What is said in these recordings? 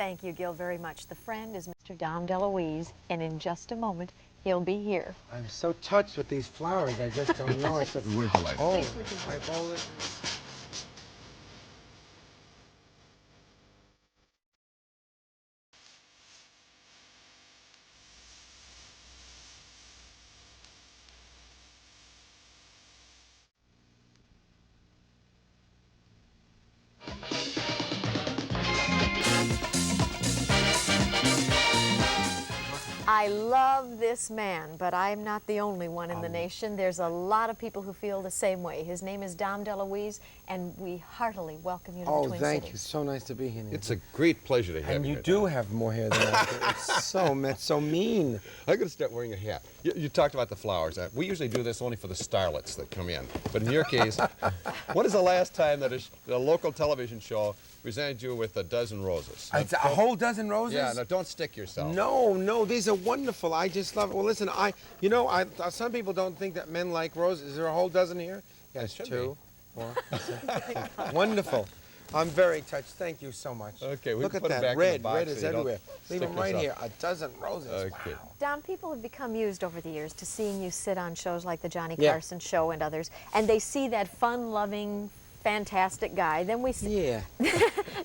Thank you, Gil, very much. The friend is Mr. Dom Deluise, and in just a moment, he'll be here. I'm so touched with these flowers, I just don't know. It's a, We're delighted. oh, my bowl is... I love this man, but I'm not the only one in the nation. There's a lot of people who feel the same way. His name is Dom DeLuise, and we heartily welcome you to the Twin Cities. Oh, thank you. So nice to be here. It's a great pleasure to have And you. you here, do Dom. have more hair than I do. It's so mean. I'm going to start wearing a hat. You talked about the flowers. We usually do this only for the starlets that come in. But in your case, when is the last time that a local television show presented you with a dozen roses? It's a whole dozen roses? Yeah, now don't stick yourself. No, these are wonderful. I just love it. Well, listen, some people don't think that men like roses. Is there a whole dozen here? Yes, should 2, 4, 6. Wonderful. I'm very touched. Thank you so much. Okay, we look can at put 'em that back in red. the box Red so is you don't everywhere. Leave stick them right yourself. here. A dozen roses. Okay. Wow. Dom, people have become used over the years to seeing you sit on shows like the Johnny Yeah. Carson Show and others, and they see that fun-loving, fantastic guy. Then we see, Yeah.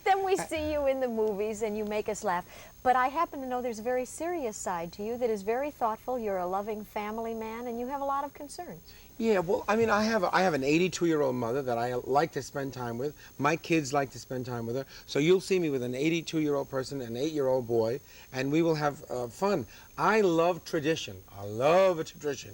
then we see you in the movies, and you make us laugh. But I happen to know there's a very serious side to you that is very thoughtful. You're a loving family man, and you have a lot of concerns. Yeah, well, I mean, I have an 82-year-old mother that I like to spend time with. My kids like to spend time with her. So you'll see me with an 82-year-old person, an 8-year-old boy, and we will have fun. I love tradition. I love a tradition.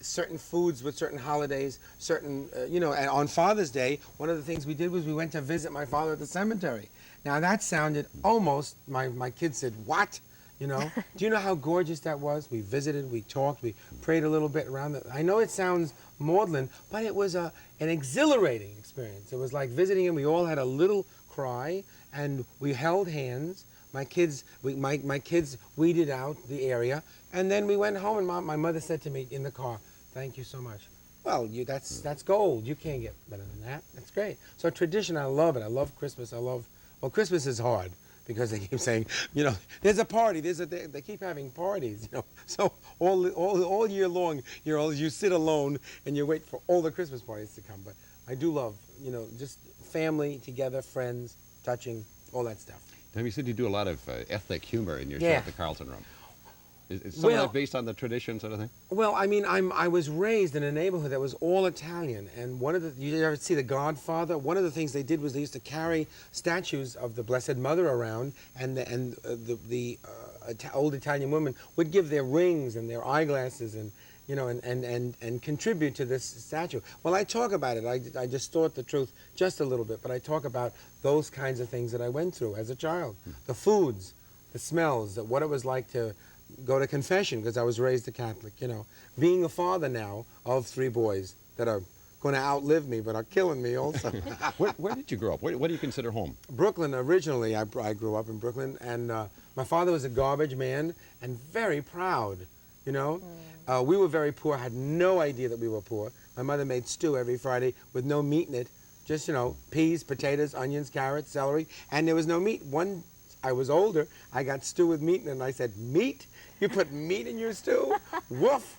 Certain foods with certain holidays, certain, and on Father's Day, one of the things we did was we went to visit my father at the cemetery. Now that sounded almost, my kids said, what? You know, do you know how gorgeous that was? We visited, we talked, we prayed a little bit around. I know it sounds maudlin, but it was an exhilarating experience. It was like visiting him. We all had a little cry, and we held hands. My kids weeded out the area, and then we went home. And my mother said to me in the car, "Thank you so much." Well, that's gold. You can't get better than that. That's great. So tradition, I love it. I love Christmas. Well, Christmas is hard, because they keep saying, there's a party, they keep having parties, So all year long, you sit alone and you wait for all the Christmas parties to come. But I do love, just family together, friends, touching, all that stuff. Now, you said you do a lot of ethnic humor in your show Yeah. at the Carlton Room. Is some of that based on the tradition sort of thing? Well, I mean, I was raised in a neighborhood that was all Italian, and you ever see The Godfather? One of the things they did was they used to carry statues of the Blessed Mother around, and the old Italian women would give their rings and their eyeglasses and and contribute to this statue. Well, I talk about it. I distort the truth just a little bit, but I talk about those kinds of things that I went through as a child, the foods, the smells, what it was like to go to confession, because I was raised a Catholic, Being a father now of 3 boys that are going to outlive me, but are killing me also. Where did you grow up? What do you consider home? Brooklyn, originally. I grew up in Brooklyn, and my father was a garbage man and very proud, We were very poor, had no idea that we were poor. My mother made stew every Friday with no meat in it, just, peas, potatoes, onions, carrots, celery, and there was no meat. I was older, I got stew with meat in it, and I said, meat? You put meat in your stew? Woof,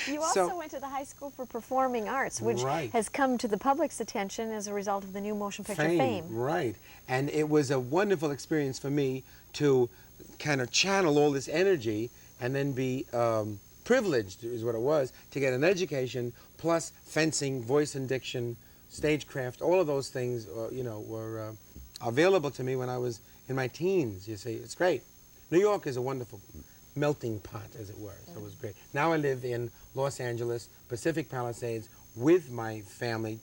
You also went to the High School for Performing Arts, which has come to the public's attention as a result of the new motion picture Fame. Right, and it was a wonderful experience for me to kind of channel all this energy and then be privileged, is what it was, to get an education plus fencing, voice and diction, stagecraft, all of those things, were available to me when I was in my teens, you see. It's great. New York is a wonderful melting pot, as it were, so it was great. Now I live in Los Angeles, Pacific Palisades, with my family,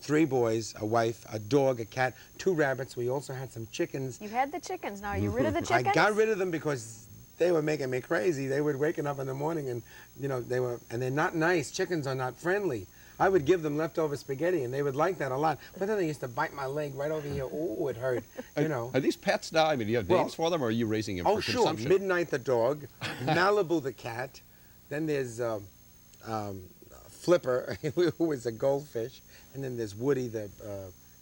3 boys, a wife, a dog, a cat, 2 rabbits. We also had some chickens. You had the chickens. Now, are you rid of the chickens? I got rid of them because they were making me crazy. They were waking up in the morning and, and they're not nice. Chickens are not friendly. I would give them leftover spaghetti, and they would like that a lot. But then they used to bite my leg right over here. Oh, it hurt, Are these pets now? I mean, do you have names for them, or are you raising them for consumption? Oh, sure. Midnight the dog, Malibu the cat. Then there's Flipper, who is a goldfish. And then there's Woody the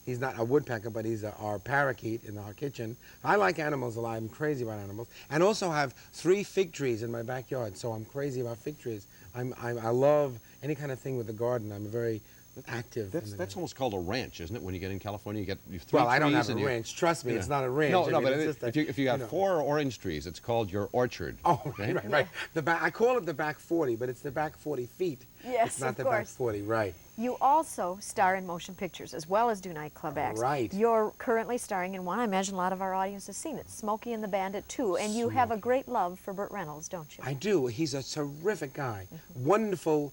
He's not a woodpecker, but he's our parakeet in our kitchen. I like animals a lot. I'm crazy about animals. And also have 3 fig trees in my backyard, so I'm crazy about fig trees. I love any kind of thing with the garden. I'm very active. That's almost called a ranch, isn't it? When you get in California, you get 3 trees. Well, I don't have a ranch. Trust me, it's not a ranch. No, I but mean, if you got 4 orange trees, it's called your orchard. Oh, right. I call it the back 40, but it's the back 40 feet. Yes, it's not of the course. back 40, right. You also star in motion pictures as well as do nightclub acts. Right. You're currently starring in one. I imagine a lot of our audience has seen it, Smokey and the Bandit 2. And you have a great love for Burt Reynolds, don't you? I do. He's a terrific guy. Wonderful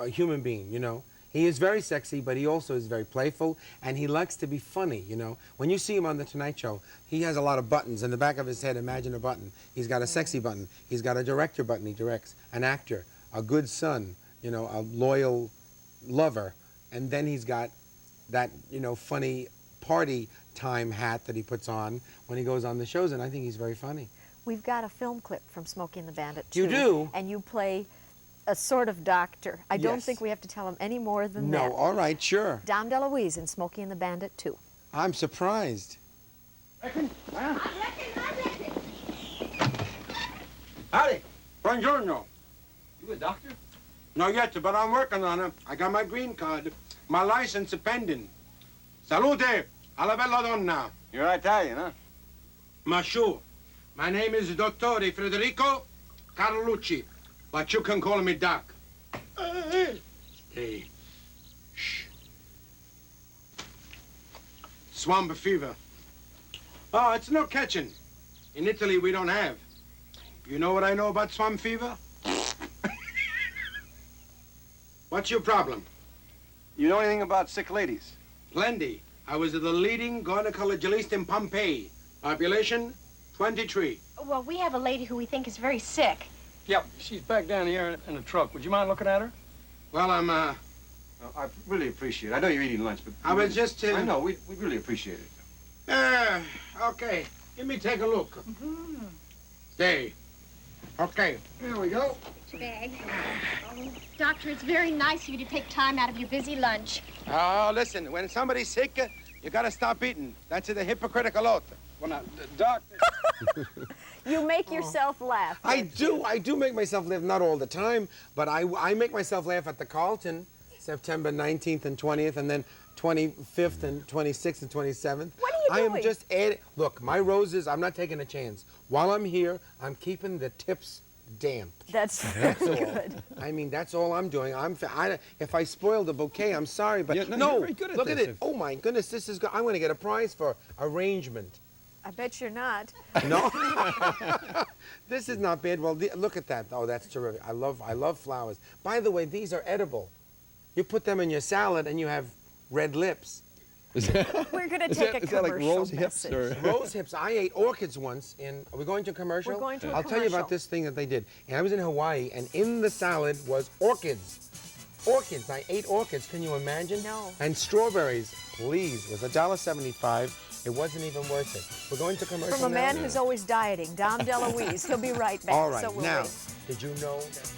human being, you know. He is very sexy, but he also is very playful, and he likes to be funny, you know. When you see him on The Tonight Show, he has a lot of buttons. In the back of his head, imagine a button. He's got a sexy button. He's got a director button. He directs. An actor, a good son, you know, a loyal lover. And then he's got that, you know, funny party time hat that he puts on when he goes on the shows, and I think he's very funny. We've got a film clip from Smokey and the Bandit 2. You do? And you play a sort of doctor. I don't Yes. think we have to tell him any more than that. No, all right, sure. Dom DeLuise in Smokey and the Bandit 2. I'm surprised. Reckon? Huh? I reckon. Howdy. Buongiorno. You a doctor? Not yet, but I'm working on it. I got my green card. My license is pending. Salute. Alla bella donna. You're Italian, huh? Ma sure. My name is Dottore Federico Carlucci, but you can call me Doc. Hey. Shh. Swamp fever. Oh, it's no catching. In Italy, we don't have. You know what I know about swamp fever? What's your problem? You know anything about sick ladies? Plenty. I was the leading gynecologist in Pompeii. Population, 23. Well, we have a lady who we think is very sick. Yep, she's back down here in the truck. Would you mind looking at her? Well, I really appreciate it. I know you're eating lunch, but... I was just... I know, we really appreciate it. Okay. Let me take a look. Stay. Okay. Here we go. Bag. Oh, doctor, it's very nice of you to take time out of your busy lunch. Oh, listen. When somebody's sick, you gotta stop eating. That's the hypocritical oath. Well, now, Doc... You make yourself laugh. I do make myself laugh, not all the time, but I make myself laugh at the Carlton, September 19th and 20th, and then 25th and 26th and 27th. What are you doing? I am just adding, look, my roses, I'm not taking a chance. While I'm here, I'm keeping the tips damp. That's That's all. good. I mean, that's all I'm doing. If I spoiled the bouquet, I'm sorry, but Yeah, no, you're very good at look this. at it. Oh my goodness, this is good. I'm going to get a prize for arrangement. I bet you're not. No, this is not bad. Well, look at that. Oh, that's terrific. I love flowers. By the way, these are edible. You put them in your salad, and you have red lips. We're going to take a is that like commercial rose hips message. or? Rose hips. I ate orchids once. Are we going to a commercial? We're going to a I'll tell you commercial. about this thing that they did. And I was in Hawaii, and in the salad was orchids. Orchids. I ate orchids. Can you imagine? No. And strawberries. Please, it was $1.75. It wasn't even worth it. We're going to commercial From a now? man who's always dieting, Dom DeLuise. He'll be right back. All right. So we'll Now, wait. did you know that?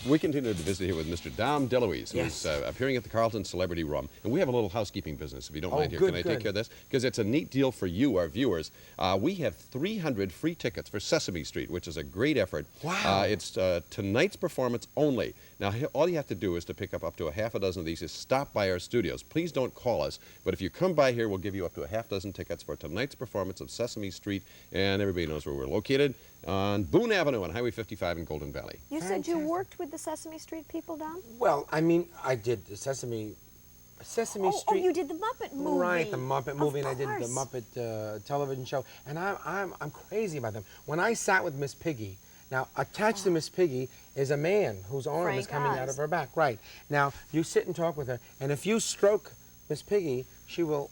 We continue to visit here with Mr. Dom DeLuise, Yes. who's appearing at the Carlton Celebrity Room. And we have a little housekeeping business, if you don't Oh, mind here. good, Can I good. take care of this? Because it's a neat deal for you, our viewers. We have 300 free tickets for Sesame Street, which is a great effort. Wow. It's tonight's performance only. Now, all you have to do is to pick up to a half a dozen of these is stop by our studios. Please don't call us, but if you come by here, we'll give you up to a half dozen tickets for tonight's performance of Sesame Street, and everybody knows where we're located, on Boone Avenue on Highway 55 in Golden Valley. You said you worked with the Sesame Street people, Dom? Well, I mean, I did the Sesame Street. Oh, you did the Muppet movie. Right, the Muppet movie, and I did the course. Muppet television show, and I'm crazy about them. When I sat with Miss Piggy, now attached to Miss Piggy is a man whose arm is Frank coming out Oz. of her back. Right. Now you sit and talk with her, and if you stroke Miss Piggy, she will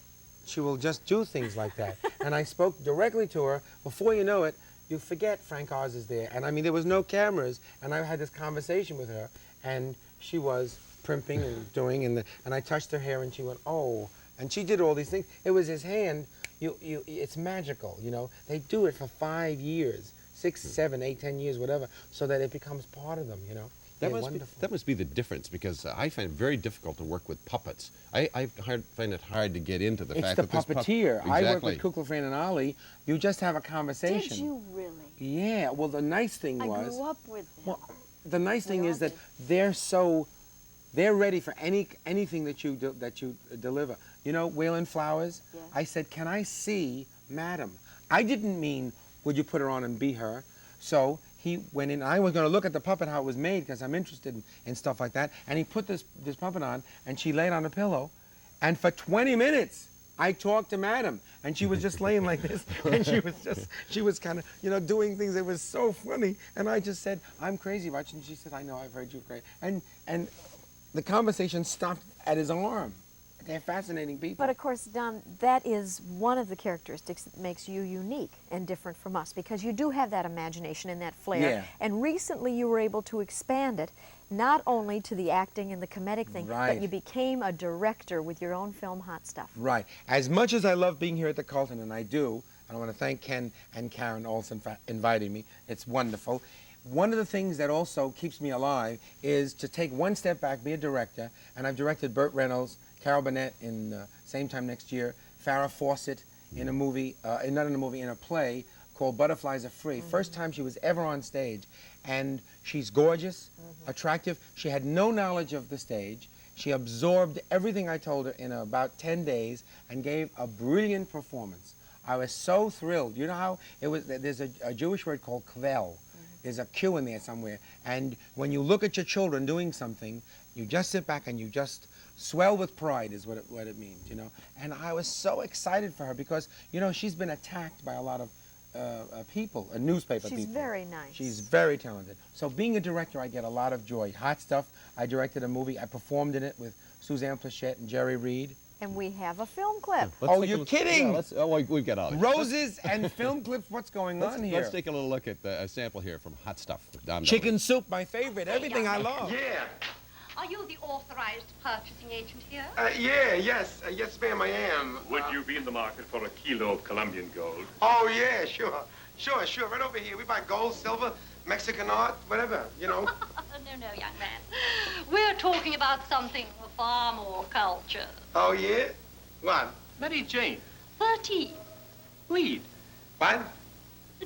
just do things like that. And I spoke directly to her. Before you know it, you forget Frank Oz is there. And I mean, there was no cameras, and I had this conversation with her, and she was primping and doing, and I touched her hair, and she went, oh, and she did all these things. It was his hand. It's magical, you know. They do it for 5 years, 6, 7, 8, 10 years, whatever, so that it becomes part of them, you know. That must be the difference, because I find it very difficult to work with puppets. I find it hard to get into the fact that it's the puppeteer. Exactly. I work with Kukla, Fran, and Ali. You just have a conversation. Did you really? Yeah. Well, the nice thing I was. grew up with them. Well, the nice thing We is all that they're ready for anything that you deliver. You know, Waylon Flowers. Yes. I said, can I see Madam? I didn't mean, would you put her on and be her? So he went in. I was going to look at the puppet, how it was made, because I'm interested in stuff like that. And he put this puppet on, and she laid on a pillow. And for 20 minutes, I talked to Madam. And she was just laying like this. And she was kind of, you know, doing things that was so funny. And I just said, I'm crazy about you. And she said, I know, I've heard you crazy. And the conversation stopped at his arm. They're fascinating people. But of course, Dom, that is one of the characteristics that makes you unique and different from us, because you do have that imagination and that flair. Yeah. And recently you were able to expand it, not only to the acting and the comedic thing, Right. but you became a director with your own film, Hot Stuff. Right. As much as I love being here at the Carlton, and I do, and I want to thank Ken and Karen Olsen for inviting me. It's wonderful. One of the things that also keeps me alive is to take one step back, be a director, and I've directed Burt Reynolds, Carol Burnett in same time next year, Farrah Fawcett in a movie, not in a movie, in a play called Butterflies Are Free. First time she was ever on stage, and she's gorgeous, attractive. She had no knowledge of the stage. She absorbed everything I told her in about 10 days and gave a brilliant performance. I was so thrilled. You know how it was? There's a Jewish word called kvel. There's a Q in there somewhere. And when you look at your children doing something, you just sit back and you just swell with pride is what it means, you know. And I was so excited for her because, you know, she's been attacked by a lot of people, newspaper people. She's very nice. She's very talented. So being a director, I get a lot of joy. Hot Stuff, I directed a movie. I performed in it with Suzanne Plachette and Jerry Reed. And we have a film clip. Let's Oh, take a you're look- kidding! Yeah, we've got all of it. Roses and film clips, what's going on here? Let's take a little look at a sample here from Hot Stuff with Dom Chicken soup, my favorite. Everything I love. Yeah. Are you the authorized purchasing agent here? Yes, ma'am, I am. Would you be in the market for a kilo of Colombian gold? Oh, yeah, sure, right over here. We buy gold, silver, Mexican art, whatever, you know. No, young man. We're talking about something far more cultured. Oh, yeah? What? Mary Jane, 13. lead. What?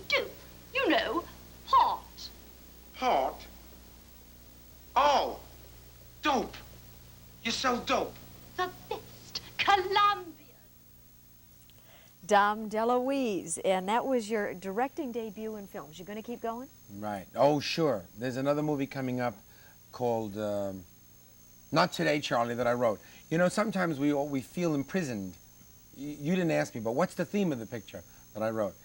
Duke. You know, hot. Hot? Oh, dope. You're so dope. The best. Colombian. Dom DeLuise, and that was your directing debut in films. You going to keep going? Right. Oh, sure. There's another movie coming up called Not Today, Charlie, that I wrote. You know, sometimes we feel imprisoned. You didn't ask me, but what's the theme of the picture that I wrote?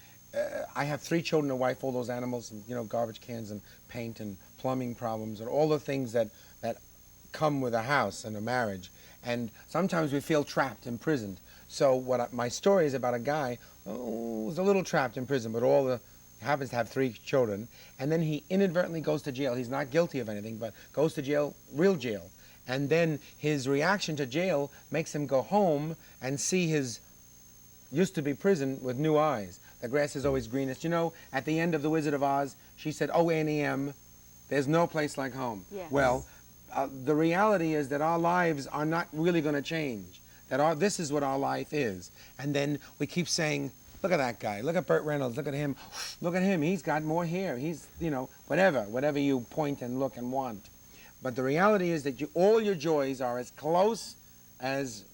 I have 3 children, a wife, all those animals, and, you know, garbage cans and paint and plumbing problems and all the things that come with a house and a marriage. And sometimes we feel trapped, imprisoned. So my story is about a guy who's a little trapped in prison, but happens to have 3 children, and then he inadvertently goes to jail. He's not guilty of anything, but goes to jail, real jail. And then his reaction to jail makes him go home and see his used-to-be prison with new eyes. The grass is always greenest. You know, at the end of The Wizard of Oz, she said, "Oh, Annie M, there's no place like home." Yes. Well, the reality is that our lives are not really going to change. That this is what our life is. And then we keep saying, look at that guy, look at Burt Reynolds, look at him, he's got more hair, he's, you know, whatever you point and look and want. But the reality is that all your joys are as close as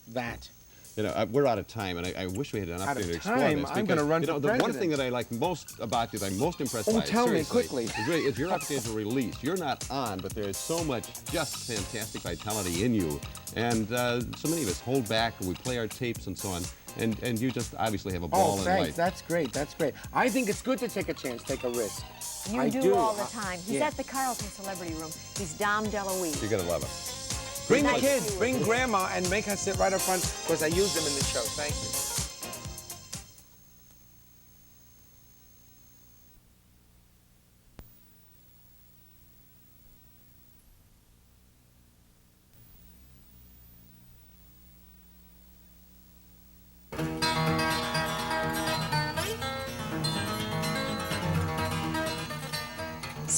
that. You know, we're out of time, and I wish we had an opportunity to explore time? this. I'm gonna run you know, for the one president. thing that I like most about you, that I'm most impressed Oh, by, tell me seriously, quickly. is your opportunity to release. You're not on, but there is so much just fantastic vitality in you. And so many of us hold back, and we play our tapes and so on. And you just obviously have a ball Oh, in thanks. life. That's great. That's great. I think it's good to take a chance, take a risk. You I do all the time. He's yeah. at the Carlton Celebrity Room. He's Dom DeLuise. You're gonna love it. Bring the Nice to kids, see you. bring Grandma, and make her sit right up front because I use them in the show. Thank you.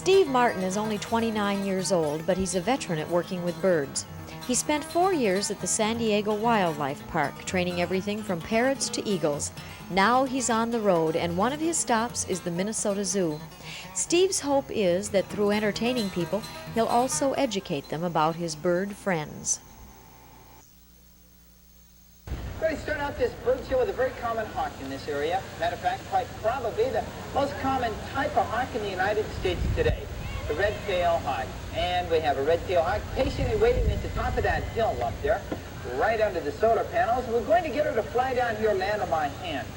Steve Martin is only 29 years old, but he's a veteran at working with birds. He spent 4 years at the San Diego Wildlife Park, training everything from parrots to eagles. Now he's on the road, and one of his stops is the Minnesota Zoo. Steve's hope is that through entertaining people, he'll also educate them about his bird friends. We're going to start out this bird show with a very common hawk in this area. Matter of fact, quite probably the most common type of hawk in the United States today, the red-tailed hawk. And we have a red-tailed hawk patiently waiting at the top of that hill up there, right under the solar panels. We're going to get her to fly down here, land on my hand.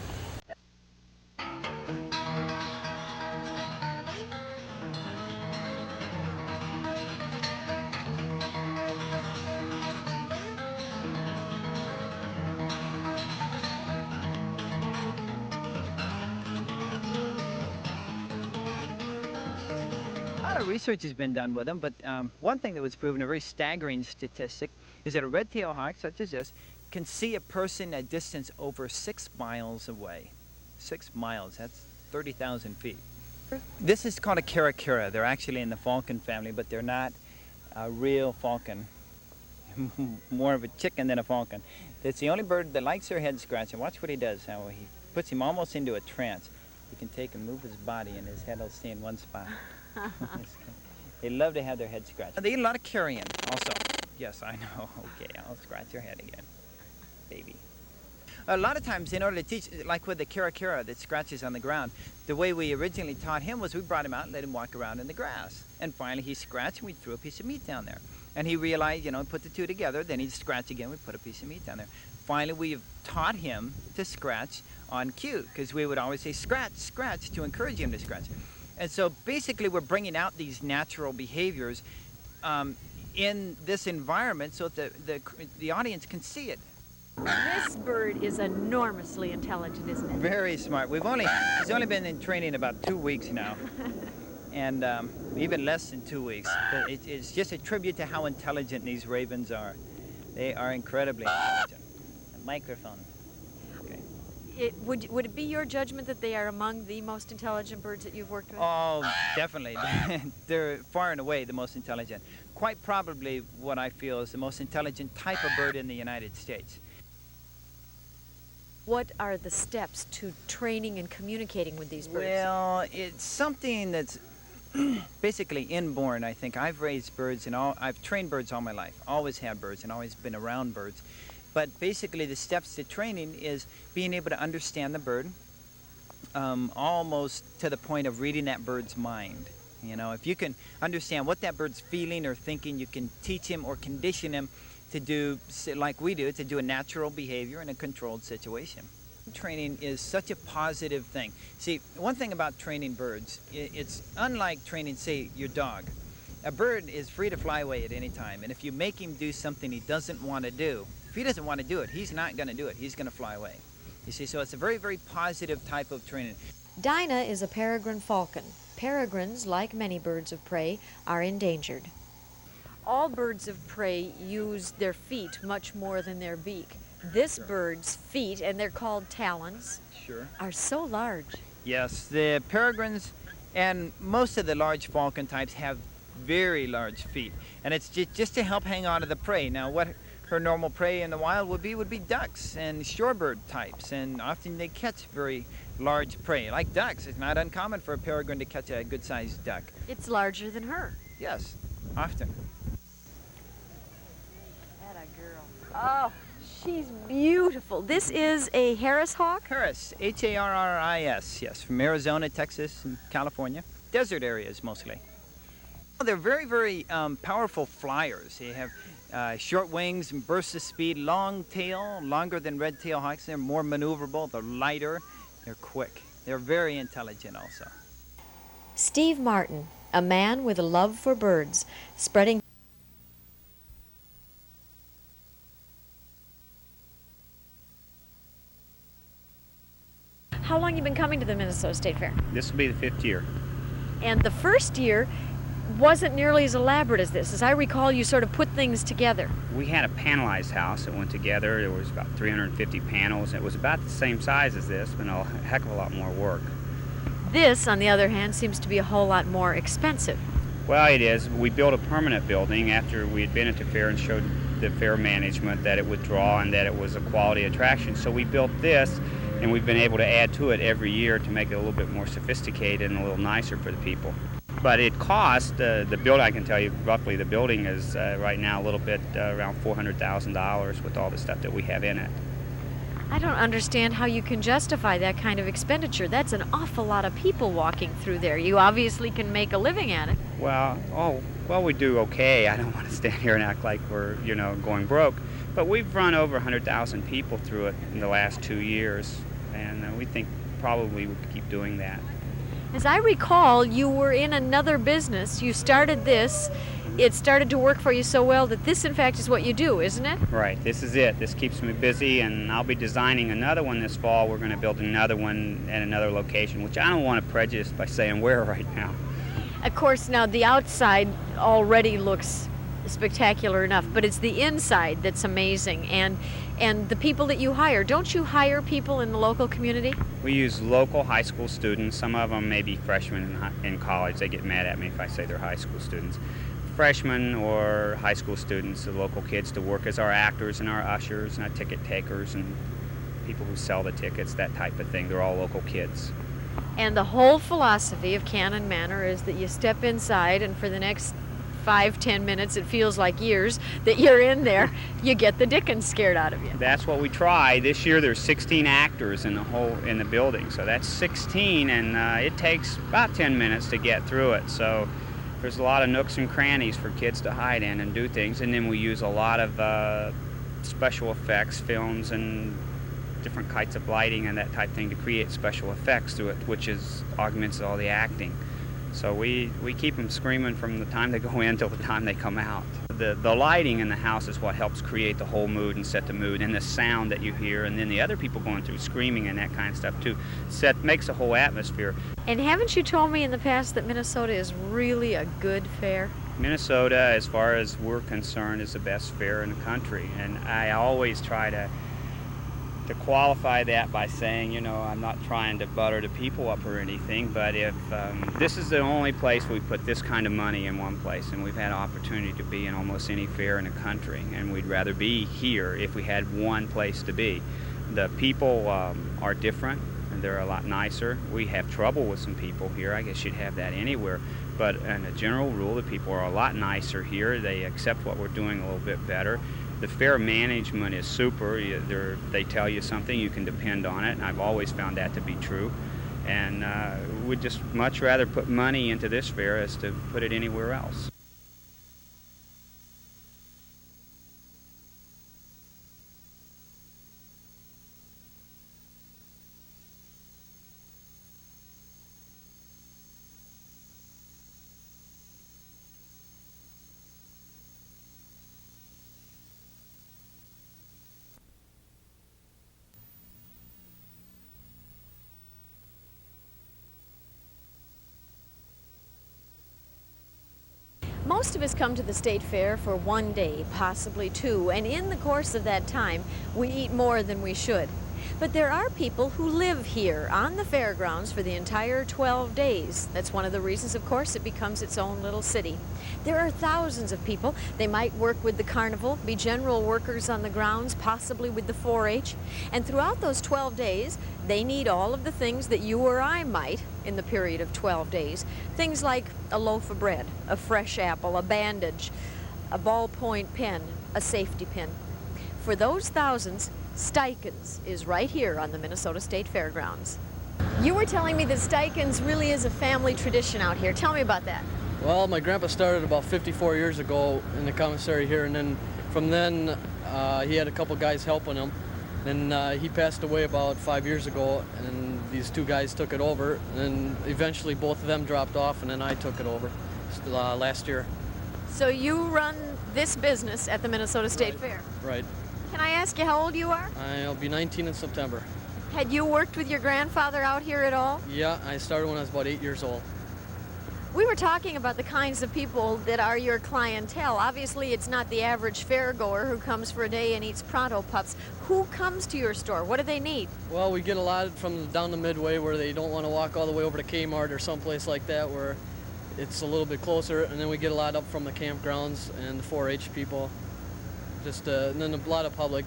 A lot of research has been done with them, but one thing that was proven, a very staggering statistic, is that a red-tailed hawk, such as this, can see a person at distance over 6 miles away. 6 miles, that's 30,000 feet. This is called a KARE. They're actually in the falcon family, but they're not a real falcon. More of a chicken than a falcon. It's the only bird that likes their head scratching. Watch what he does, how he puts him almost into a trance. He can take and move his body, and his head will stay in one spot. They love to have their head scratched. They eat a lot of carrion also. Yes, I know. Okay, I'll scratch your head again, baby. A lot of times, in order to teach, like with the KARE that scratches on the ground, the way we originally taught him was we brought him out and let him walk around in the grass. And finally he scratched and we threw a piece of meat down there. And he realized, you know, put the two together, then he'd scratch again, we put a piece of meat down there. Finally, we've taught him to scratch on cue, because we would always say, scratch, scratch, to encourage him to scratch. And so basically we're bringing out these natural behaviors in this environment so that the audience can see it. This bird is enormously intelligent, isn't it? Very smart. He's only been in training about 2 weeks now. And even less than 2 weeks. But it's just a tribute to how intelligent these ravens are. They are incredibly intelligent. A microphone. Would it be your judgment that they are among the most intelligent birds that you've worked with? Oh, definitely. They're far and away the most intelligent. Quite probably what I feel is the most intelligent type of bird in the United States. What are the steps to training and communicating with these birds? Well, it's something that's basically inborn, I think. I've raised birds and I've trained birds all my life. Always had birds and always been around birds. But basically the steps to training is being able to understand the bird, almost to the point of reading that bird's mind. You know, if you can understand what that bird's feeling or thinking, you can teach him or condition him to do, like we do, to do a natural behavior in a controlled situation. Training is such a positive thing. See, one thing about training birds, it's unlike training, say, your dog. A bird is free to fly away at any time, and if you make him do something he doesn't want to do, if he doesn't want to do it, he's not going to do it. He's going to fly away. You see, so it's a very, very positive type of training. Dinah is a peregrine falcon. Peregrines, like many birds of prey, are endangered. All birds of prey use their feet much more than their beak. This bird's feet, and they're called talons, are so large. Yes, the peregrines and most of the large falcon types have very large feet, and it's just to help hang on to the prey. Now, what her normal prey in the wild would be ducks and shorebird types, and often they catch very large prey. Like ducks, it's not uncommon for a peregrine to catch a good-sized duck. It's larger than her. Yes, often. That a girl. Oh, she's beautiful. This is a Harris hawk? Harris, Harris, yes, from Arizona, Texas, and California. Desert areas, mostly. They're very, very powerful flyers. They have short wings and bursts of speed, long tail, longer than red-tailed hawks. They're more maneuverable, they're lighter, they're quick. They're very intelligent also. Steve Martin, a man with a love for birds, spreading How long have you been coming to the Minnesota State Fair? This will be the 5th year. And the first year wasn't nearly as elaborate as this. As I recall, you sort of put things together. We had a panelized house that went together. There was about 350 panels. It was about the same size as this, but a heck of a lot more work. This, on the other hand, seems to be a whole lot more expensive. Well, it is. We built a permanent building after we had been at the fair and showed the fair management that it would draw and that it was a quality attraction. So we built this, and we've been able to add to it every year to make it a little bit more sophisticated and a little nicer for the people. But it cost, the building, I can tell you roughly, the building is right now a little bit around $400,000 with all the stuff that we have in it. I don't understand how you can justify that kind of expenditure. That's an awful lot of people walking through there. You obviously can make a living at it. Well, we do okay. I don't want to stand here and act like we're, going broke. But we've run over 100,000 people through it in the last 2 years, and we think probably we could keep doing that. As I recall, you were in another business. You started this. It started to work for you so well that this, in fact, is what you do, isn't it? Right. This is it. This keeps me busy, and I'll be designing another one this fall. We're going to build another one at another location, which I don't want to prejudice by saying where right now. Of course, now the outside already looks spectacular enough, but it's the inside that's amazing. And the people that you hire, don't you hire people in the local community? We use local high school students. Some of them may be freshmen in college. They get mad at me if I say they're high school students. Freshmen or high school students, the local kids, to work as our actors and our ushers and our ticket takers and people who sell the tickets, that type of thing. They're all local kids. And the whole philosophy of Cannon Manor is that you step inside, and for the next 5-10 minutes, it feels like years that you're in there, you get the dickens scared out of you. That's what we try. This year there's 16 actors in the building, so that's 16, and it takes about 10 minutes to get through it. So there's a lot of nooks and crannies for kids to hide in and do things, and then we use a lot of special effects, films, and different kinds of lighting and that type of thing to create special effects through it, which augments all the acting. So we keep them screaming from the time they go in till the time they come out. The lighting in the house is what helps create the whole mood and set the mood, and the sound that you hear, and then the other people going through screaming and that kind of stuff too. Makes a whole atmosphere. And haven't you told me in the past that Minnesota is really a good fair? Minnesota, as far as we're concerned, is the best fair in the country, and I always try to qualify that by saying, I'm not trying to butter the people up or anything, but if this is the only place we put this kind of money in one place, and we've had an opportunity to be in almost any fair in the country, and we'd rather be here if we had one place to be. The people are different, and they're a lot nicer. We have trouble with some people here. I guess you'd have that anywhere, but in a general rule, the people are a lot nicer here. They accept what we're doing a little bit better. The fair management is super. They tell you something, you can depend on it, and I've always found that to be true. And we'd just much rather put money into this fair as to put it anywhere else. Most of us come to the state fair for one day, possibly two, and in the course of that time, we eat more than we should. But there are people who live here on the fairgrounds for the entire 12 days. That's one of the reasons, of course, it becomes its own little city. There are thousands of people. They might work with the carnival, be general workers on the grounds, possibly with the 4-H. And throughout those 12 days, they need all of the things that you or I might in the period of 12 days. Things like a loaf of bread, a fresh apple, a bandage, a ballpoint pen, a safety pin. For those thousands, Steichens is right here on the Minnesota State Fairgrounds. You were telling me that Steichens really is a family tradition out here. Tell me about that. Well, my grandpa started about 54 years ago in the commissary here, and then from then he had a couple guys helping him. Then he passed away about 5 years ago, and these two guys took it over, and eventually both of them dropped off, and then I took it over last year. So you run this business at the Minnesota State Fair? Right. Can I ask you how old you are? I'll be 19 in September. Had you worked with your grandfather out here at all? Yeah, I started when I was about 8 years old. We were talking about the kinds of people that are your clientele. Obviously, it's not the average fairgoer who comes for a day and eats Pronto Pups. Who comes to your store? What do they need? Well, we get a lot from down the Midway where they don't want to walk all the way over to Kmart or someplace like that where it's a little bit closer, and then we get a lot up from the campgrounds and the 4-H people, and then a lot of public.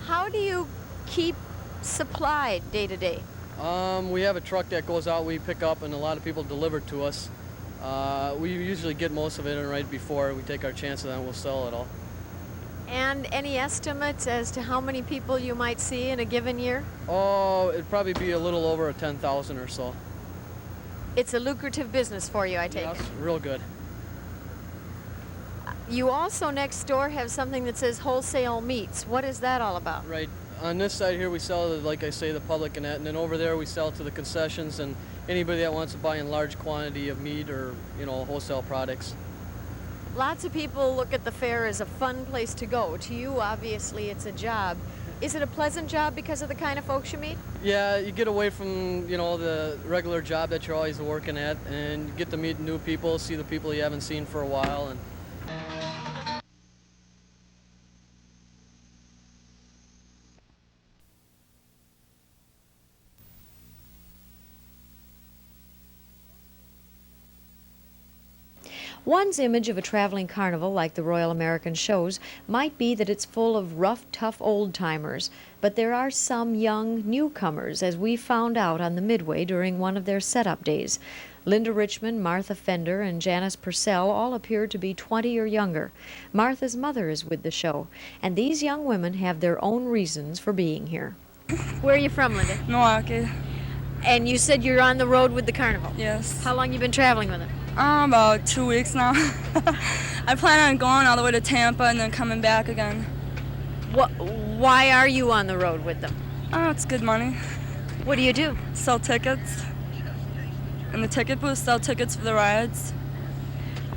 How do you keep supplied day to day? We have a truck that goes out, we pick up, and a lot of people deliver to us. We usually get most of it in right before we take our chances and we'll sell it all. And any estimates as to how many people you might see in a given year? Oh, it'd probably be a little over 10,000 or so. It's a lucrative business for you, I take it. Real good. You also next door have something that says wholesale meats. What is that all about? Right. On this side here we sell, like I say, the public and that, and then over there we sell to the concessions and anybody that wants to buy in large quantity of meat or, wholesale products. Lots of people look at the fair as a fun place to go. To you, obviously, it's a job. Is it a pleasant job because of the kind of folks you meet? Yeah, you get away from, the regular job that you're always working at, and you get to meet new people, see the people you haven't seen for a while. And One's image of a traveling carnival like the Royal American shows might be that it's full of rough, tough old-timers, but there are some young newcomers, as we found out on the Midway during one of their setup days. Linda Richmond, Martha Fender, and Janice Purcell all appear to be 20 or younger. Martha's mother is with the show, and these young women have their own reasons for being here. Where are you from, Linda? Milwaukee. And you said you're on the road with the carnival? Yes. How long you been traveling with it? About 2 weeks now. I plan on going all the way to Tampa and then coming back again. Why are you on the road with them? Oh, it's good money. What do you do? Sell tickets. And the ticket booth sell tickets for the rides.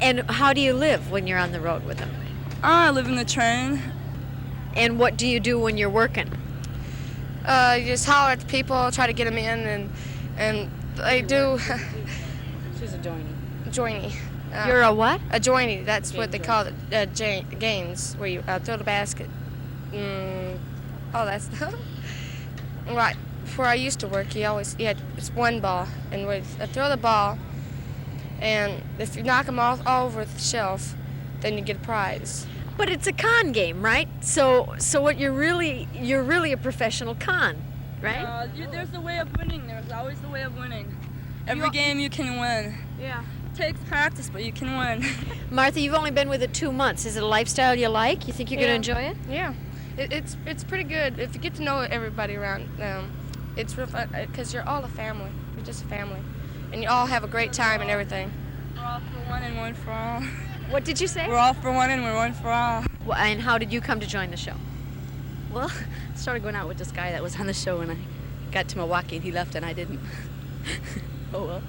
And how do you live when you're on the road with them? I live in the train. And what do you do when you're working? You just holler at the people, try to get them in, and they do. She's a joinee. Joinee. You're a what? A joinee. That's what they call it. Games, where you throw the basket. All that stuff. Right. Where I used to work, it's one ball, and we throw the ball, and if you knock them all over the shelf, then you get a prize. But it's a con game, right? So what you're really a professional con, right? There's a way of winning. There's always the way of winning. Every game you can win. Yeah. It takes practice, but you can win. Martha, you've only been with it 2 months. Is it a lifestyle you like? You think you're going to enjoy it? Yeah. It's pretty good. If you get to know everybody around, it's real fun, because you're all a family. You're just a family. And you all have a great time and everything. We're all for one and one for all. What did you say? We're all for one and we're one for all. Well, and how did you come to join the show? Well, I started going out with this guy that was on the show, and I got to Milwaukee, and he left, and I didn't. Oh, well.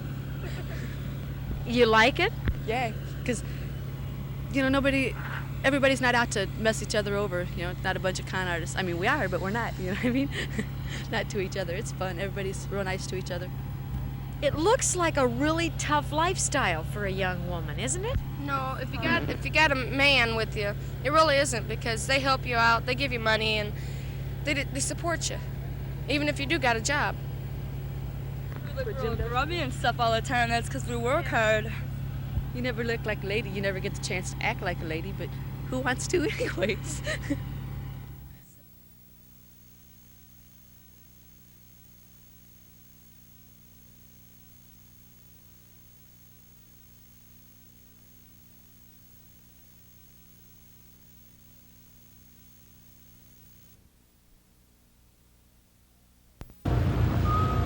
You like it? Yeah, because, everybody's not out to mess each other over. It's not a bunch of con artists. I mean, we are, but we're not, you know what I mean? Not to each other. It's fun. Everybody's real nice to each other. It looks like a really tough lifestyle for a young woman, isn't it? No, if you got a man with you, it really isn't, because they help you out, they give you money, and they support you, even if you do got a job. We look real grubby and stuff all the time. That's because we work hard. You never look like a lady. You never get the chance to act like a lady, but who wants to anyways?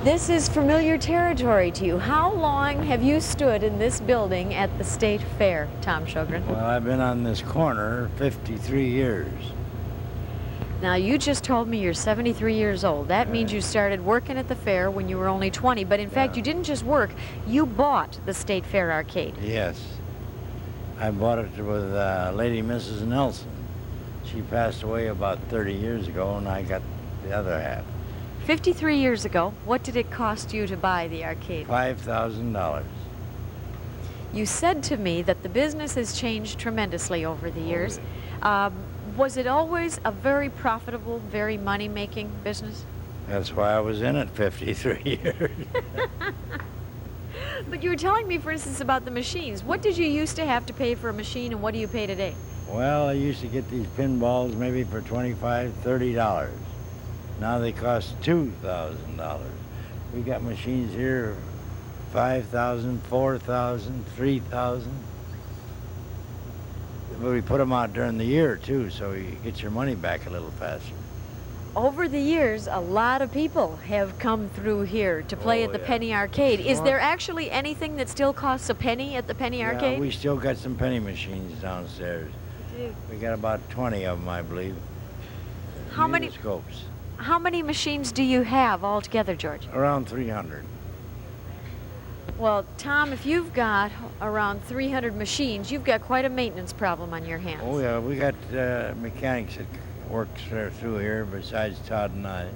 This is familiar territory to you. How long have you stood in this building at the State Fair, Tom Shogren? Well, I've been on this corner 53 years. Now, you just told me you're 73 years old. That means you started working at the fair when you were only 20. But in fact, you didn't just work, you bought the State Fair arcade. Yes. I bought it with Lady Mrs. Nelson. She passed away about 30 years ago, and I got the other half. 53 years ago, what did it cost you to buy the arcade? $5,000. You said to me that the business has changed tremendously over the years. Was it always a very profitable, very money-making business? That's why I was in it 53 years. But you were telling me, for instance, about the machines. What did you used to have to pay for a machine, and what do you pay today? Well, I used to get these pinballs maybe for $25, $30. Now they cost $2,000. We got machines here, $5,000, $4,000, $3,000. But we put them out during the year, too, so you get your money back a little faster. Over the years, a lot of people have come through here to play at the Penny Arcade. Is there actually anything that still costs a penny at the Penny Arcade? We still got some penny machines downstairs. You do? We got about 20 of them, I believe. How many scopes? How many machines do you have altogether, George? Around 300. Well, Tom, if you've got around 300 machines, you've got quite a maintenance problem on your hands. Oh, yeah, we got mechanics that works through here besides Todd and I.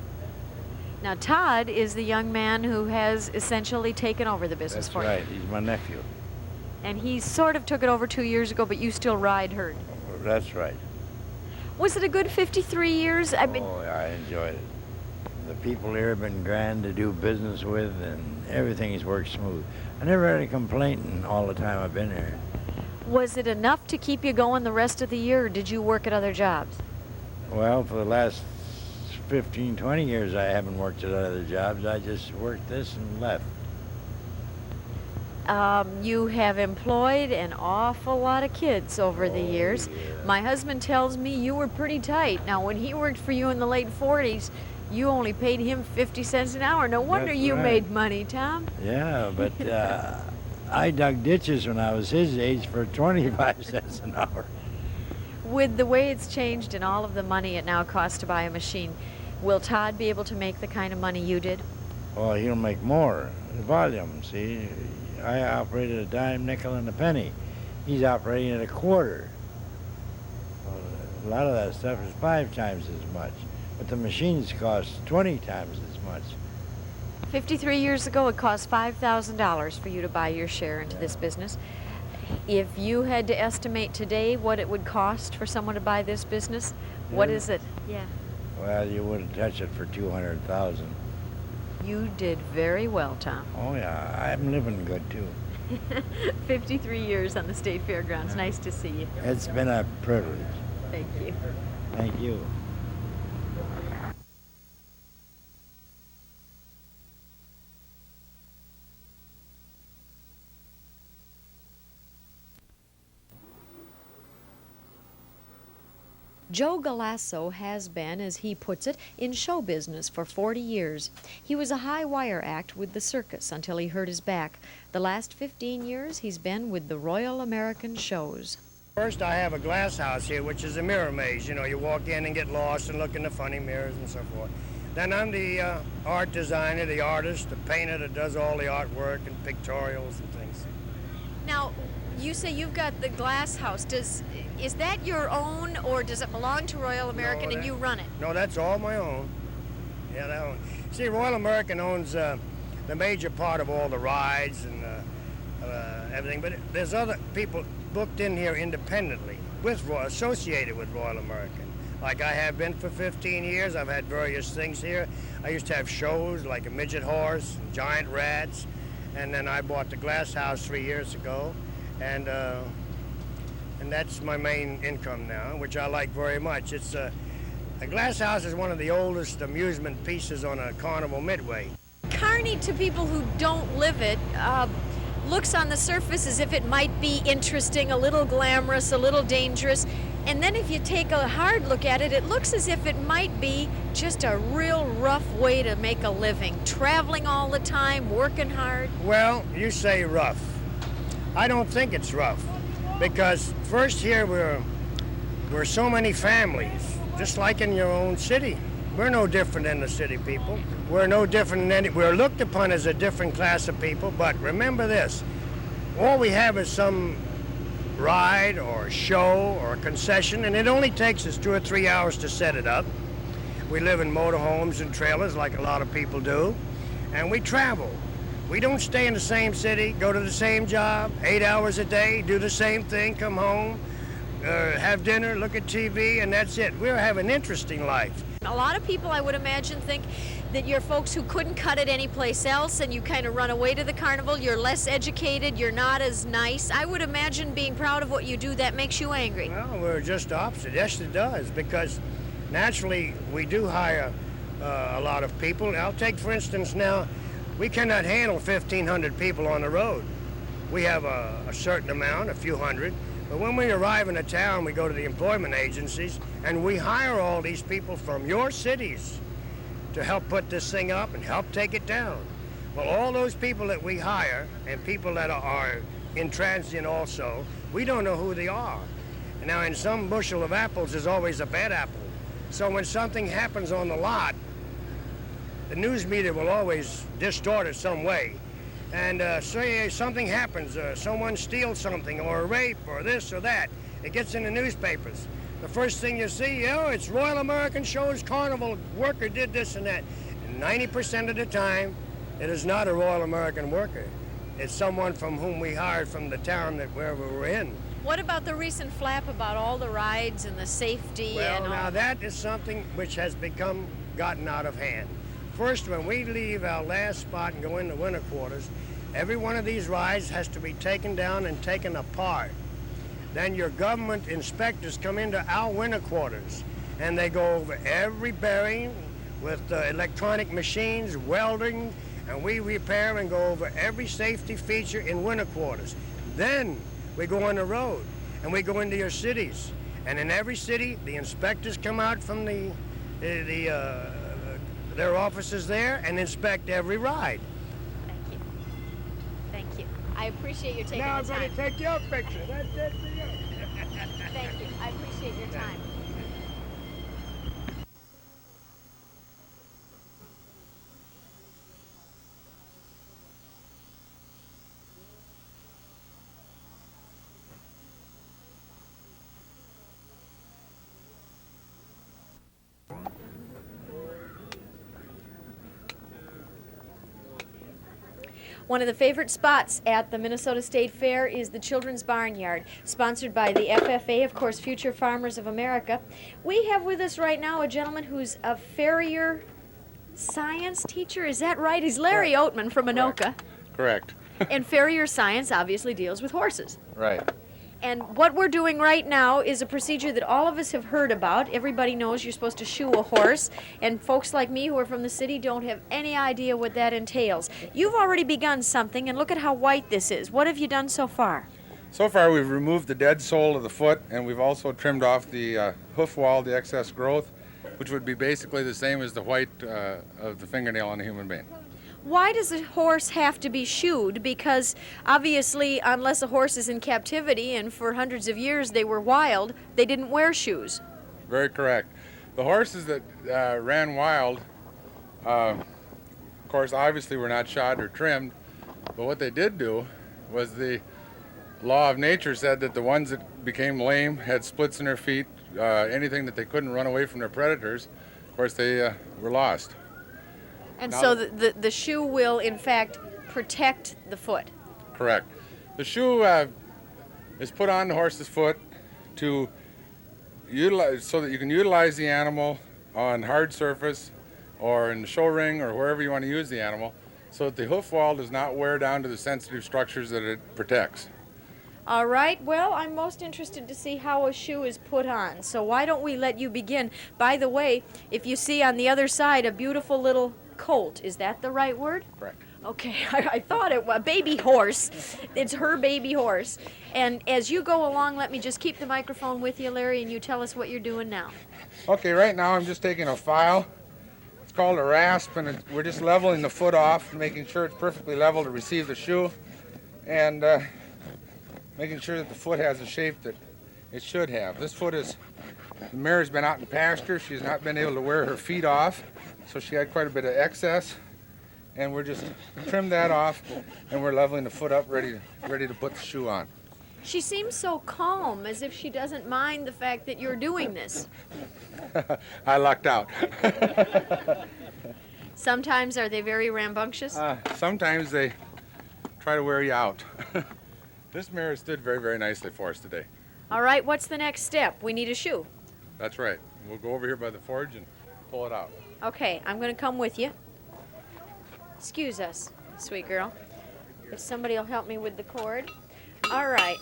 Now, Todd is the young man who has essentially taken over the business for you. That's right. He's my nephew. And he sort of took it over 2 years ago, but you still ride herd. That's right. Was it a good 53 years? I enjoyed it. The people here have been grand to do business with, and everything's worked smooth. I never had a complaint in all the time I've been here. Was it enough to keep you going the rest of the year, or did you work at other jobs? Well, for the last 15, 20 years, I haven't worked at other jobs. I just worked this and left. You have employed an awful lot of kids over the years. Yeah. My husband tells me you were pretty tight. Now, when he worked for you in the late 40s, you only paid him 50 cents an hour. No wonder you made money, Tom. Yeah, but I dug ditches when I was his age for 25 cents an hour. With the way it's changed and all of the money it now costs to buy a machine, will Todd be able to make the kind of money you did? Well, he'll make more. Volume, see? I operated a dime, nickel, and a penny. He's operating at a quarter. Well, a lot of that stuff is 5 times as much, but the machines cost 20 times as much. 53 years ago, it cost $5,000 for you to buy your share into this business. If you had to estimate today what it would cost for someone to buy this business, what is it? Yeah. Well, you wouldn't touch it for 200,000. You did very well, Tom. Oh yeah, I'm living good too. 53 years on the State Fairgrounds. Nice to see you. It's been a privilege. Thank you. Thank you. Joe Galasso has been, as he puts it, in show business for 40 years. He was a high-wire act with the circus until he hurt his back. The last 15 years, he's been with the Royal American Shows. First, I have a glass house here, which is a mirror maze. You know, you walk in and get lost and look in the funny mirrors and so forth. Then I'm the art designer, the artist, the painter that does all the artwork and pictorials and things. Now, you say you've got the glass house. Is that your own, or does it belong to Royal American and you run it? No, that's all my own. Yeah, that one. See, Royal American owns the major part of all the rides and everything, but there's other people booked in here independently, associated with Royal American. Like I have been for 15 years. I've had various things here. I used to have shows like a midget horse, and giant rats, and then I bought the glass house 3 years ago, and that's my main income now, which I like very much. It's a glass house is one of the oldest amusement pieces on a Carnival Midway. Carney, to people who don't live it, looks on the surface as if it might be interesting, a little glamorous, a little dangerous. And then if you take a hard look at it, it looks as if it might be just a real rough way to make a living. Traveling all the time, working hard. Well, you say rough. I don't think it's rough, because first here we're so many families, just like in your own city. We're no different than the city people. We're no different than we're looked upon as a different class of people, but remember this, all we have is some ride or a show or a concession, and it only takes us 2 or 3 hours to set it up. We live in motorhomes and trailers like a lot of people do, and we travel. We don't stay in the same city, go to the same job, 8 hours a day, do the same thing, come home, have dinner, look at TV, and that's it. We have an interesting life. A lot of people, I would imagine, think that you're folks who couldn't cut it anyplace else and you kind of run away to the carnival. You're less educated, you're not as nice. I would imagine being proud of what you do, that makes you angry. Well, we're just the opposite. Yes, it does, because naturally we do hire a lot of people. I'll take, for instance, now, we cannot handle 1,500 people on the road. We have a certain amount, a few hundred, but when we arrive in a town, we go to the employment agencies and we hire all these people from your cities to help put this thing up and help take it down. Well, all those people that we hire and people that are intransient also, we don't know who they are. Now, in some bushel of apples, there's always a bad apple. So when something happens on the lot, the news media will always distort it some way. And say something happens, someone steals something, or a rape, or this or that. It gets in the newspapers. The first thing you see, it's Royal American Shows Carnival worker did this and that. And 90% of the time, it is not a Royal American worker. It's someone from whom we hired from the town that wherever we're in. What about the recent flap about all the rides and the safety? Well, now that is something which has gotten out of hand. First, when we leave our last spot and go into winter quarters, every one of these rides has to be taken down and taken apart. Then your government inspectors come into our winter quarters and they go over every bearing with electronic machines, welding, and we repair and go over every safety feature in winter quarters. Then we go on the road and we go into your cities. And in every city, the inspectors come out from their offices there and inspect every ride. Thank you. Thank you. I appreciate you taking the time. Now I'm going to take your picture. That's it for you. Thank you. I appreciate your time. One of the favorite spots at the Minnesota State Fair is the Children's Barnyard, sponsored by the FFA, of course, Future Farmers of America. We have with us right now a gentleman who's a farrier science teacher. Is that right? He's Larry Oatman from Anoka. Correct. And farrier science obviously deals with horses. Right. And what we're doing right now is a procedure that all of us have heard about. Everybody knows you're supposed to shoe a horse, and folks like me who are from the city don't have any idea what that entails. You've already begun something, and look at how white this is. What have you done so far? So far we've removed the dead sole of the foot, and we've also trimmed off the hoof wall, the excess growth, which would be basically the same as the white of the fingernail on a human being. Why does a horse have to be shoed? Because obviously, unless a horse is in captivity, and for hundreds of years they were wild, they didn't wear shoes. Very correct. The horses that ran wild, of course, obviously were not shod or trimmed, but what they did do was the law of nature said that the ones that became lame, had splits in their feet, anything that they couldn't run away from their predators, of course they were lost. And now, so the shoe will, in fact, protect the foot. Correct. The shoe is put on the horse's foot to utilize, so that you can utilize the animal on hard surface or in the show ring or wherever you want to use the animal, so that the hoof wall does not wear down to the sensitive structures that it protects. All right, well, I'm most interested to see how a shoe is put on, so why don't we let you begin. By the way, if you see on the other side a beautiful little colt, is that the right word? Correct. Okay, I thought it was a baby horse. It's her baby horse. And as you go along, let me just keep the microphone with you, Larry, and you tell us what you're doing now. Okay, right now I'm just taking a file. It's called a rasp, and we're just leveling the foot off, making sure it's perfectly level to receive the shoe, and making sure that the foot has the shape that it should have. This foot is, the mare's been out in pasture. She's not been able to wear her feet off, so she had quite a bit of excess, and we're just trimmed that off, and we're leveling the foot up, ready to put the shoe on. She seems so calm, as if she doesn't mind the fact that you're doing this. I lucked out. Sometimes are they very rambunctious? Sometimes they try to wear you out. This mare stood very, very nicely for us today. All right, what's the next step? We need a shoe. That's right. We'll go over here by the forge and pull it out. Okay, I'm going to come with you. Excuse us, sweet girl. If somebody will help me with the cord. All right.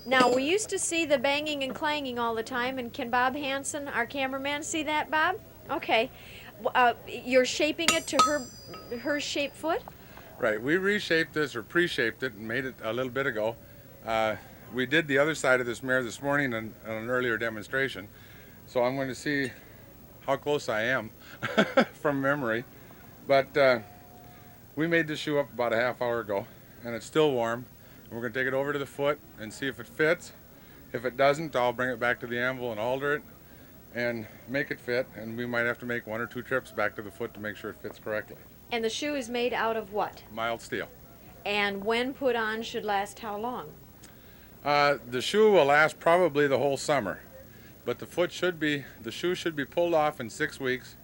Now, we used to see the banging and clanging all the time, and can Bob Hansen, our cameraman, see that, Bob? Okay. You're shaping it to her shaped foot? Right. We reshaped this, or pre-shaped it, and made it a little bit ago. We did the other side of this mare this morning on an earlier demonstration. So I'm going to see how close I am from memory. But we made this shoe up about a half hour ago, and it's still warm. We're going to take it over to the foot and see if it fits. If it doesn't, I'll bring it back to the anvil and alter it and make it fit. And we might have to make 1 or 2 trips back to the foot to make sure it fits correctly. And the shoe is made out of what? Mild steel. And when put on should last how long? The shoe will last probably the whole summer, but the shoe should be pulled off in 6 weeks.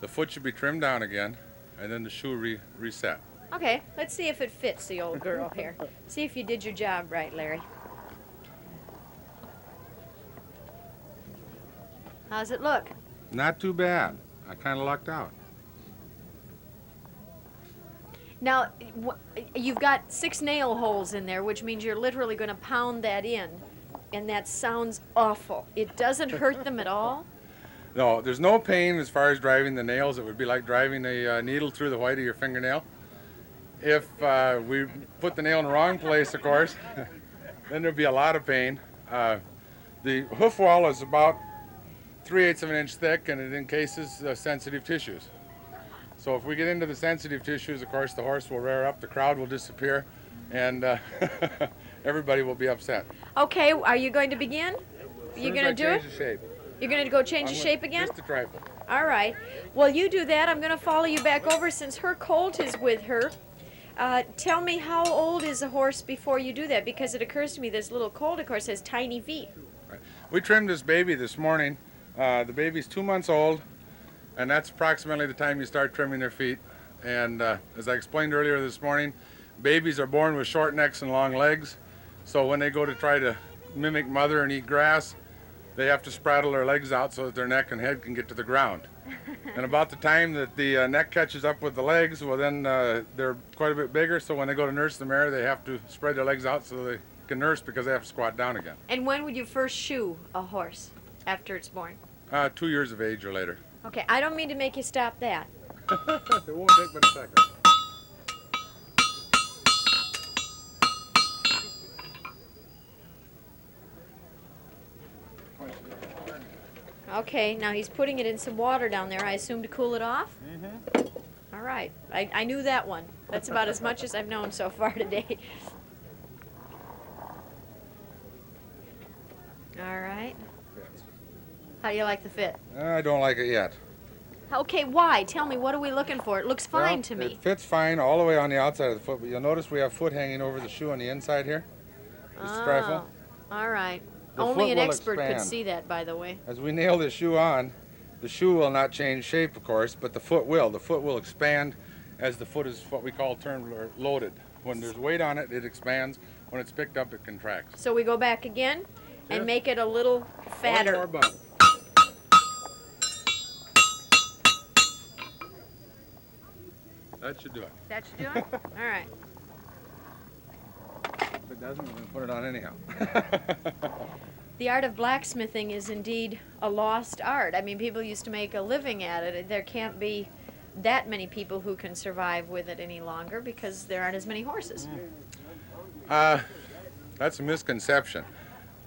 The foot should be trimmed down again, and then the shoe reset. Okay, let's see if it fits the old girl here. See if you did your job right, Larry. How's it look? Not too bad. I kind of lucked out. Now, you've got 6 nail holes in there, which means you're literally going to pound that in, and that sounds awful. It doesn't hurt them at all? No, there's no pain as far as driving the nails. It would be like driving a needle through the white of your fingernail. If we put the nail in the wrong place, of course, then there'd be a lot of pain. The hoof wall is about 3/8 of an inch thick, and it encases sensitive tissues. So if we get into the sensitive tissues, of course, the horse will rear up, the crowd will disappear, and everybody will be upset. Okay, are you going to begin? You're going to do it? Change the shape. You're going to go change the shape again? Just a trifle. All right. Well, you do that. I'm going to follow you back over since her colt is with her. Tell me, how old is a horse before you do that? Because it occurs to me this little colt, of course, has tiny feet. Right. We trimmed this baby this morning. The baby's 2 months old, and that's approximately the time you start trimming their feet. And as I explained earlier this morning, babies are born with short necks and long legs. So when they go to try to mimic mother and eat grass, they have to spraddle their legs out so that their neck and head can get to the ground. And about the time that the neck catches up with the legs, well then they're quite a bit bigger, so when they go to nurse the mare, they have to spread their legs out so they can nurse because they have to squat down again. And when would you first shoe a horse after it's born? 2 years of age or later. Okay, I don't mean to make you stop that. It won't take but a second. Okay, now he's putting it in some water down there, I assume to cool it off? Mm-hmm. All right, I knew that one. That's about as much as I've known so far today. All right. How do you like the fit? I don't like it yet. Okay, why? Tell me, what are we looking for? It looks fine to me. It fits fine all the way on the outside of the foot, but you'll notice we have foot hanging over the shoe on the inside here. Just a trifle. All right. The Only foot an will expert could expand. see that, by the way. As we nail this shoe on, the shoe will not change shape, of course, but the foot will. The foot will expand as the foot is what we call turned or loaded. When there's weight on it, it expands. When it's picked up, it contracts. So we go back again and make it a little fatter. One more bump. That should do it. That should do it? All right. If it doesn't, we're going to put it on anyhow. The art of blacksmithing is indeed a lost art. I mean, people used to make a living at it. There can't be that many people who can survive with it any longer because there aren't as many horses. That's a misconception.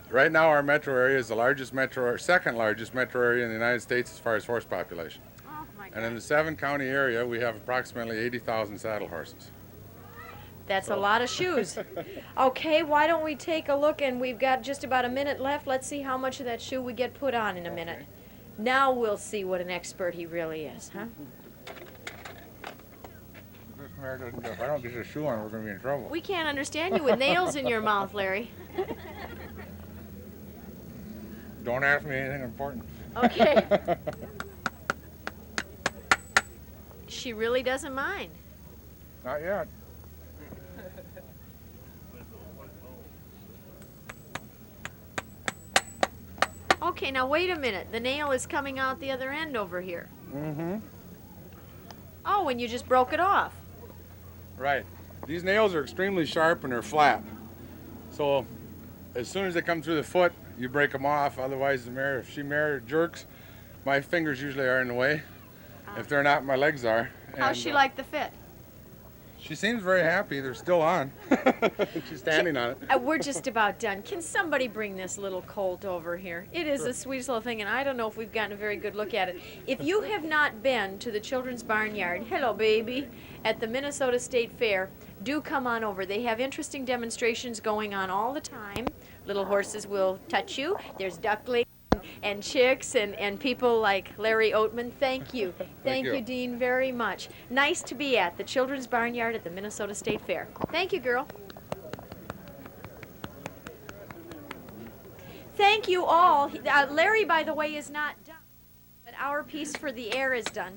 Right now, our metro area is the largest metro, or second largest metro area in the United States as far as horse population. Oh, my God. And in the 7-county area, we have approximately 80,000 saddle horses. That's a lot of shoes. Okay, why don't we take a look, and we've got just about a minute left. Let's see how much of that shoe we get put on in a minute. Now we'll see what an expert he really is, huh? This mare doesn't go. If I don't get this shoe on, we're going to be in trouble. We can't understand you with nails in your mouth, Larry. Don't ask me anything important. Okay. she really doesn't mind. Not yet. Okay, now wait a minute. The nail is coming out the other end over here. Mm-hmm. Oh, and you just broke it off. Right. These nails are extremely sharp and they're flat. So as soon as they come through the foot, you break them off. Otherwise, the mare, if she mare jerks, my fingers usually are in the way. If they're not, my legs are. How's she like the fit? She seems very happy. They're still on. She's standing on it. We're just about done. Can somebody bring this little colt over here? It is the sweetest little thing, and I don't know if we've gotten a very good look at it. If you have not been to the Children's Barnyard, hello baby, at the Minnesota State Fair, do come on over. They have interesting demonstrations going on all the time. Little horses will touch you. There's ducklings and chicks and people like Larry Oatman. Thank you. Thank you, Dean, very much. Nice to be at the Children's Barnyard at the Minnesota State Fair. Thank you, girl. Thank you all. Larry, by the way, is not done, but our piece for the air is done.